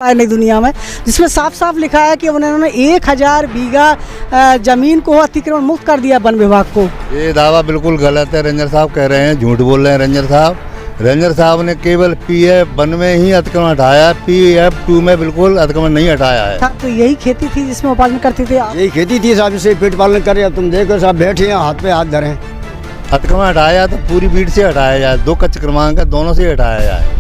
नई दुनिया में, जिसमें साफ साफ लिखा है कि उन्होंने 1000 बीघा जमीन को अतिक्रमण मुक्त कर दिया वन विभाग को। ये दावा बिल्कुल गलत है। रेंजर साहब कह रहे हैं, झूठ बोल रहे हैं रेंजर साहब ने केवल PF 1 में ही अतिक्रमण हटाया, PF 2 में बिल्कुल अतिक्रमण नहीं हटाया है। तो यही खेती थी जिसमें उपार्जन करते थे आप? यही खेती थी साहब, इसे पेट पालन कर रहे हैं। तुम देखो साहब बैठे हैं, हाथ पे हाथ धरे। अतिक्रमण हटाया तो पूरी बीट से हटाया जाए, 2 कच्चे क्रमांक दोनों से हटाया जाए,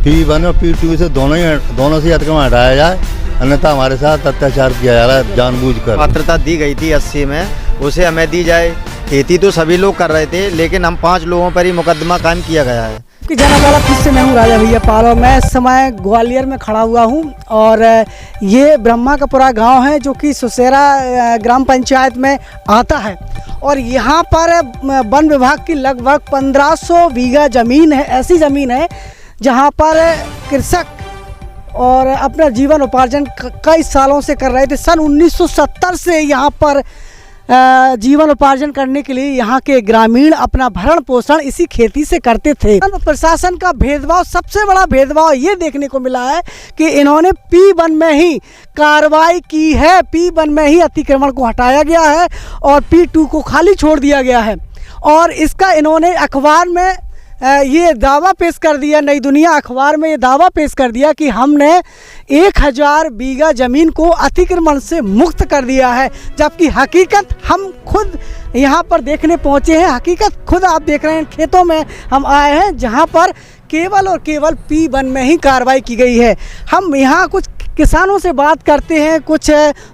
P1 और P2 से दोनों से अतिक्रमण हटाया जाए, अन्यथा हमारे साथ अत्याचार किया जा रहा है जानबूझकर। पात्रता दी गई थी 80 में, उसे हमें दी जाए। खेती तो सभी लोग कर रहे थे, लेकिन हम 5 लोगों पर ही मुकदमा कायम किया गया है। जनक फिर से मैं हूँ राजा भैया पाल, और मैं इस समय ग्वालियर में खड़ा हुआ हूँ और ये ब्रह्मा कपुरा गांव है जो कि सुसेरा ग्राम पंचायत में आता है। और यहाँ पर वन विभाग की लगभग 1500 बीघा ज़मीन है, ऐसी ज़मीन है जहाँ पर कृषक और अपना जीवन उपार्जन कई सालों से कर रहे थे। सन 1970 से यहाँ पर जीवन उपार्जन करने के लिए यहाँ के ग्रामीण अपना भरण पोषण इसी खेती से करते थे। प्रशासन का भेदभाव, सबसे बड़ा भेदभाव ये देखने को मिला है कि इन्होंने P1 में ही कार्रवाई की है, P1 में ही अतिक्रमण को हटाया गया है और P2 को खाली छोड़ दिया गया है। और इसका इन्होंने अखबार में ये दावा पेश कर दिया, नई दुनिया अखबार में ये दावा पेश कर दिया कि हमने 1000 बीघा ज़मीन को अतिक्रमण से मुक्त कर दिया है, जबकि हकीकत हम खुद यहाँ पर देखने पहुँचे हैं। हकीकत खुद आप देख रहे हैं, खेतों में हम आए हैं जहाँ पर केवल और केवल P1 में ही कार्रवाई की गई है। हम यहाँ कुछ किसानों से बात करते हैं, कुछ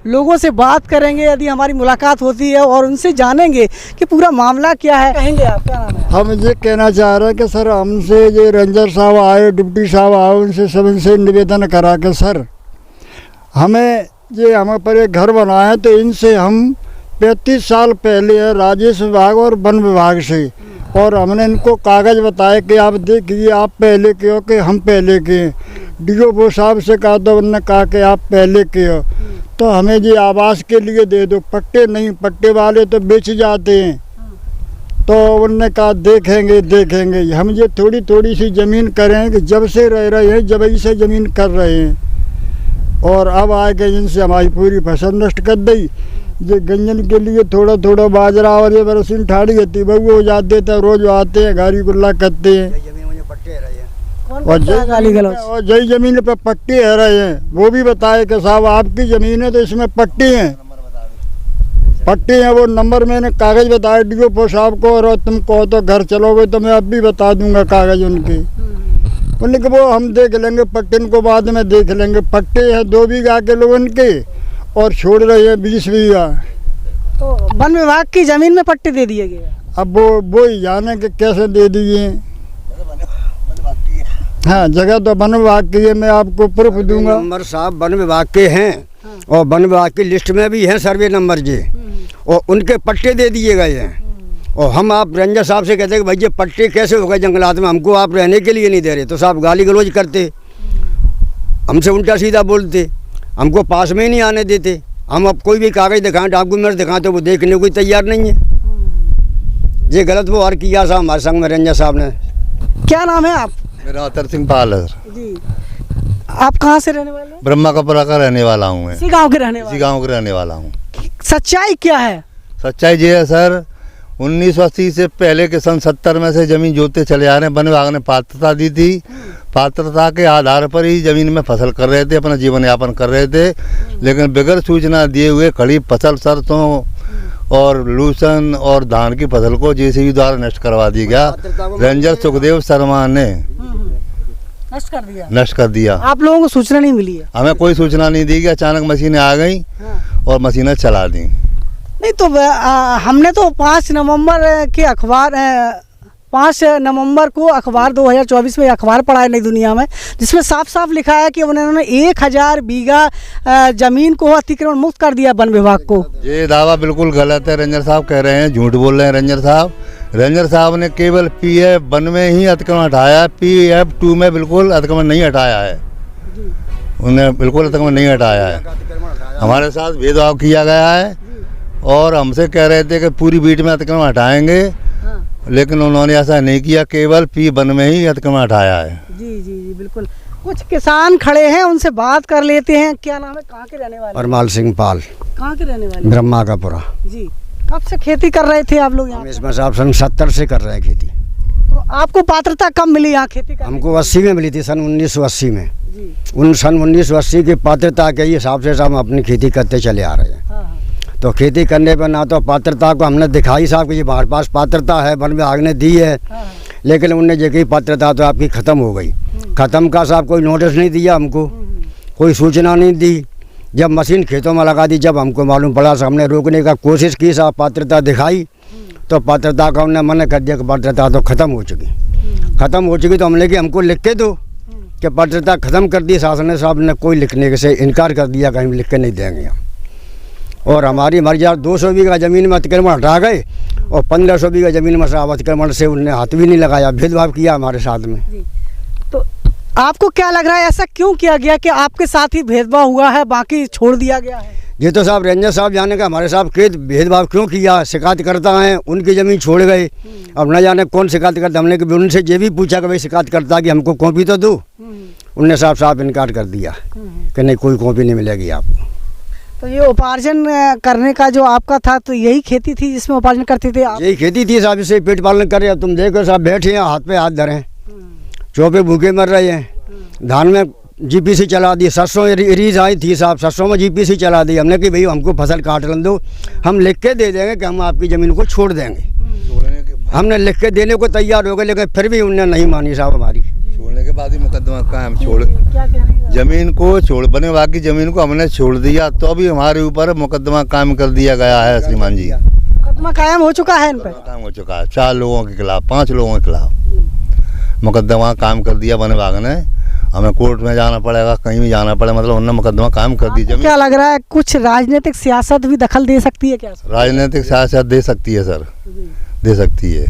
लोगों से बात करेंगे यदि हमारी मुलाकात होती है, और उनसे जानेंगे कि पूरा मामला क्या है। कहेंगे आप, क्या नाम है? हम ये कहना चाह रहे हैं कि सर हमसे ये रेंजर साहब आए, डिप्टी साहब आए, उनसे सब इनसे निवेदन करा के सर हमें ये हम पर एक घर बनाए हैं, तो इनसे हम 35 साल पहले राजस्व विभाग और वन विभाग से, और हमने इनको कागज़ बताए कि आप देखिए आप पहले के हो कि हम पहले के। DO साहब से कहा तो उन्होंने कहा कि आप पहले के हो, तो हमें ये आवास के लिए दे दो। पट्टे नहीं, पट्टे वाले तो बेच जाते हैं। तो उन्होंने कहा देखेंगे। हम ये थोड़ी थोड़ी सी ज़मीन करें कि जब से रह रहे हैं जब से ज़मीन कर रहे हैं, और अब आए के इनसे हमारी पूरी फसल नष्ट कर दी। ये गंजन के लिए थोड़ा थोड़ा बाजरा और ये बरसीन ठाड़ी होती वो हो जाते थे, रोज आते हैं गाड़ी गुल्ला करते हैं, और जय ज़मीन पे पट्टे है रहे हैं। वो भी बताए कि साहब आपकी ज़मीन है तो इसमें पट्टे हैं, वो नंबर मैंने कागज़ बताए DO साहब को, और तुम कहो तो घर चलोगे तो मैं अब भी बता दूंगा कागज़ उनके। उन्होंने कहा वो हम देख लेंगे, पट्टे को बाद में देख लेंगे। पट्टे हैं 2 बीघा के लोगों के, और छोड़ रहे हैं 20 बीघा। तो वन विभाग की ज़मीन में पट्टे दे दिए गए। अब वो ही जाने के कैसे दे दिए। हाँ, जगह तो वन विभाग की है, मैं आपको प्रूफ दूंगा। नंबर साहब वन विभाग के हैं, और वन विभाग की लिस्ट में भी हैं सर्वे नंबर जी, और उनके पट्टे दे दिए गए हैं। और हम आप रेंजर साहब से कहते हैं कि भाई ये पट्टे कैसे हो गए जंगलात में, हमको आप रहने के लिए नहीं दे रहे। तो साहब गाली गलौज करते, हमसे उल्टा सीधा बोलते, हमको पास में ही नहीं आने देते। हम अब कोई भी कागज़ दिखाएं, डॉक्यूमेंट दिखाएं, तो वो देखने को तैयार नहीं है। ये गलत वो और किया साहब हमारे संग में रेंजर साहब ने। क्या नाम है आप? मेरा अतर सिंह पाल है जी। आप कहाँ से रहने वाले हैं? ब्रह्मा कपुरा का रहने वाला हूँ मैं। इसी गांव के रहने वाला हूँ। सच्चाई क्या है? सच्चाई ये है सर, 1980 से पहले के सन 70 में से ज़मीन जोतते चले आ रहे हैं। वन विभाग ने पात्रता दी थी, पात्रता के आधार पर ही ज़मीन में फसल कर रहे थे, अपना जीवन यापन कर रहे थे। लेकिन बगैर सूचना दिए हुए खड़ी फसल, सरसों और लूसन और धान की फसल को JCB द्वारा नष्ट करवा दिया गया। रेंजर सुखदेव शर्मा ने नष्ट कर दिया। आप लोगों को सूचना नहीं मिली है? हमें कोई सूचना नहीं दी गई, अचानक मशीनें आ गई और मशीनें चला दी। नहीं तो हमने तो 5 नवंबर के अखबार 5 नवंबर को अखबार 2024 में अखबार पढ़ा है नई दुनिया में, जिसमें साफ साफ लिखा है कि उन्होंने 1000 बीघा ज़मीन को अतिक्रमण मुक्त कर दिया वन विभाग को। ये दावा बिल्कुल गलत है। रेंजर साहब कह रहे हैं, झूठ बोल रहे हैं रेंजर साहब ने केवल PF 1 में ही अतिक्रमण हटाया, PF 2 में बिल्कुल अतिक्रमण नहीं हटाया है। उन्हें बिल्कुल अतिक्रमण नहीं हटाया है। हमारे साथ भेदभाव किया गया है, और हमसे कह रहे थे कि पूरी बीट में अतिक्रमण हटाएंगे, लेकिन उन्होंने ऐसा नहीं किया, केवल P1 में ही अतिक्रमण हटाया है। जी जी जी बिल्कुल। कुछ किसान खड़े हैं, उनसे बात कर लेते हैं। क्या नाम है, कहाँ के रहने वाले? परमाल सिंह पाल, कहाँ के रहने वाले? ब्रह्मा का पुरा। जी, कब से खेती कर रहे थे आप लोग यहाँ हम पे? इसमें साहब सन 70 से कर रहे हैं खेती। तो आपको पात्रता कब मिली यहाँ खेती करने हमको 80 में मिली थी, सन 1980 में। जी, उन सन 1980 की पात्रता के हिसाब से हम अपनी खेती करते चले आ रहे हैं। हाँ हाँ। तो खेती करने पर ना तो पात्रता को हमने दिखाई साहब कि ये हमारे पास पात्रता है, वन विभाग ने दी है, हाँ, लेकिन उनने जो की पात्रता तो आपकी ख़त्म हो गई। ख़त्म का साहब कोई नोटिस नहीं दिया हमको, कोई सूचना नहीं दी। जब मशीन खेतों में लगा दी, जब हमको मालूम पड़ा, साहब हमने रोकने का कोशिश की, साहब पात्रता दिखाई तो पात्रता का हमने मना कर दिया कि पात्रता तो ख़त्म हो चुकी। ख़त्म हो चुकी तो हमने कि हमको लिख के दो कि पात्रता ख़त्म कर दी। शासन साहब ने कोई लिखने से इनकार कर दिया कि हम लिख के नहीं देंगे। और हमारी 200 बीघा ज़मीन में अतिक्रमण हटा गए और 1500 बीघा ज़मीन में साहब अतिक्रमण से उनने हाथ भी नहीं लगाया, भेदभाव किया हमारे साथ में। तो आपको क्या लग रहा है, ऐसा क्यों किया गया कि आपके साथ ही भेदभाव हुआ है, बाकी छोड़ दिया गया है? ये तो साहब रेंजर साहब जाने का हमारे साहब के भेदभाव क्यों किया, शिकायत करता है, उनकी ज़मीन छोड़ गए। अब न जाने कौन शिकायत करता, हमने कभी उनसे ये भी पूछा कि भाई शिकायत करता कि हमको कॉपी तो दो। उनने साहब इनकार कर दिया कि नहीं, कोई कॉपी नहीं मिलेगी आपको। तो ये उपार्जन करने का जो आपका था, तो यही खेती थी जिसमें उपार्जन करते थे आप? यही खेती थी साहब, इसे पेट पालन कर रहे हैं। तुम देखो साहब बैठे हैं, हाथ पे हाथ धरे, चौपे भूखे मर रहे हैं। धान में जीपीसी चला दी, सरसों रीज आई थी साहब, सरसों में जीपीसी चला दी। हमने कि भाई हमको फसल काट लन दो, हम लिख के दे देंगे कि हम आपकी ज़मीन को छोड़ देंगे। हमने लिख के देने को तैयार हो गए, लेकिन फिर भी उन्होंने नहीं मानी साहब हमारी। छोड़ने के बाद ही मुकदमा कायम, छोड़ क्या कह रही हैं? जमीन को छोड़ बने वाकी ज़मीन को हमने छोड़ दिया, तो भी हमारे ऊपर मुकदमा कायम कर दिया गया है श्रीमान जी। मुकदमा कायम हो चुका है इन पर? कायम हो चुका है, 4 लोगों के खिलाफ, 5 लोगों के खिलाफ मुकदमा कायम कर दिया वन विभाग ने। हमें कोर्ट में जाना पड़ेगा, कहीं भी जाना पड़े, मतलब उन्होंने मुकदमा कायम कर दी। जमीन क्या लग रहा है, कुछ राजनीतिक सियासत भी दखल दे सकती है क्या? राजनीतिक सियासत दे सकती है सर, दे सकती है,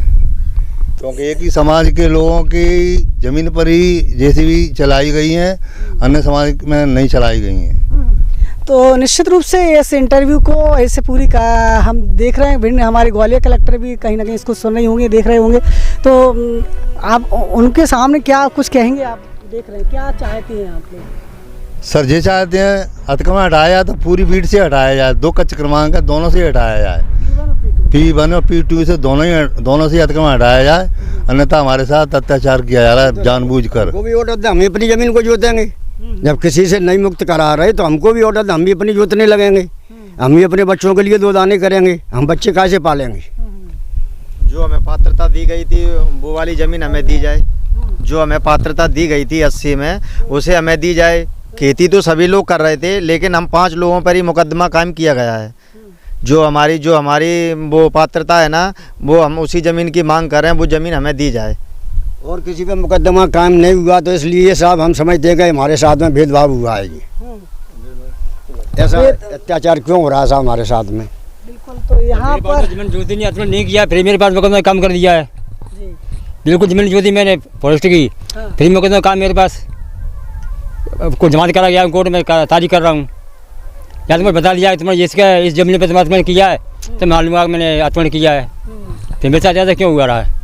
क्योंकि एक ही समाज के लोगों की ज़मीन पर ही जेसीबी चलाई गई हैं, अन्य समाज में नहीं चलाई गई हैं। तो निश्चित रूप से इस इंटरव्यू को ऐसे पूरी का हम देख रहे हैं, भिन्न हमारे ग्वालियर कलेक्टर भी कहीं ना कहीं इसको सुन रहे होंगे, देख रहे होंगे। तो आप उनके सामने क्या कुछ कहेंगे? आप देख रहे हैं, क्या चाहते हैं आप लोग? सर ये चाहते हैं अतिक्रमण हटाया जाए तो पूरी बीट से हटाया जाए, 2 कच्चे क्रमांक है, दोनों से हटाया जाए। P1 और P2 से दोनों से अतिक्रमण हटाया जाए, अन्यथा हमारे साथ अत्याचार किया जा रहा है जानबूझकर। हमको भी ऑर्डर दे, हम अपनी ज़मीन को जोतेंगे। जब किसी से नहीं मुक्त करा रहे तो हमको भी ऑर्डर दे, हम भी अपनी जोतने लगेंगे। हम भी अपने बच्चों के लिए 2 दाने करेंगे, हम बच्चे कैसे पालेंगे? जो हमें पात्रता दी गई थी वो वाली ज़मीन हमें दी जाए। जो हमें पात्रता दी गई थी 80 में, उसे हमें दी जाए। खेती तो सभी लोग कर रहे थे, लेकिन हम 5 लोगों पर ही मुकदमा कायम किया गया है। जो हमारी वो पात्रता है ना, वो हम उसी ज़मीन की मांग कर रहे हैं, वो ज़मीन हमें दी जाए। और किसी पे मुकदमा कायम नहीं हुआ तो इसलिए साहब हम समझते गए हमारे साथ में भेदभाव हुआ है। ये ऐसा अत्याचार क्यों हो रहा है साहब हमारे साथ में? बिल्कुल। तो यहाँ पर जमीन जोती नहीं किया, फिर मेरे पास मुकदमा काम कर दिया है। जी, बिल्कुल जमीन जोती मैंने फॉरेस्ट की, फिर मुकदमा काम मेरे पास को जमात करा गया, कोर्ट में तारीख कर रहा हूँ। या तुम्हें बता दिया तुम्हारे इस जमीन पर तुम्हारे किया है, तो मालूम हुआ मैंने आत्महत्या किया है, फिर मेरे साथ ज़्यादा क्यों हुआ रहा है?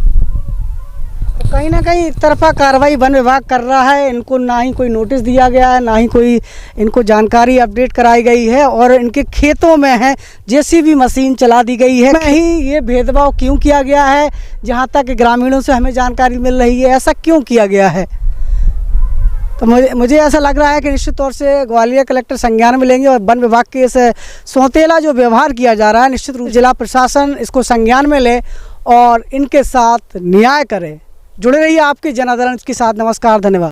तो कहीं ना कहीं एक तरफा कार्रवाई वन विभाग कर रहा है। इनको ना ही कोई नोटिस दिया गया है, ना ही कोई इनको जानकारी अपडेट कराई गई है, और इनके खेतों में है जेसीबी मशीन चला दी गई है। ही ये भेदभाव क्यों किया गया है, जहाँ तक ग्रामीणों से हमें जानकारी मिल रही है, ऐसा क्यों किया गया है? तो मुझे ऐसा लग रहा है कि निश्चित तौर से ग्वालियर कलेक्टर संज्ञान में लेंगे, और वन विभाग के इस सौतेला जो व्यवहार किया जा रहा है, निश्चित रूप जिला प्रशासन इसको संज्ञान में ले और इनके साथ न्याय करे। जुड़े रहिए आपके जन आंदोलन के साथ। नमस्कार, धन्यवाद।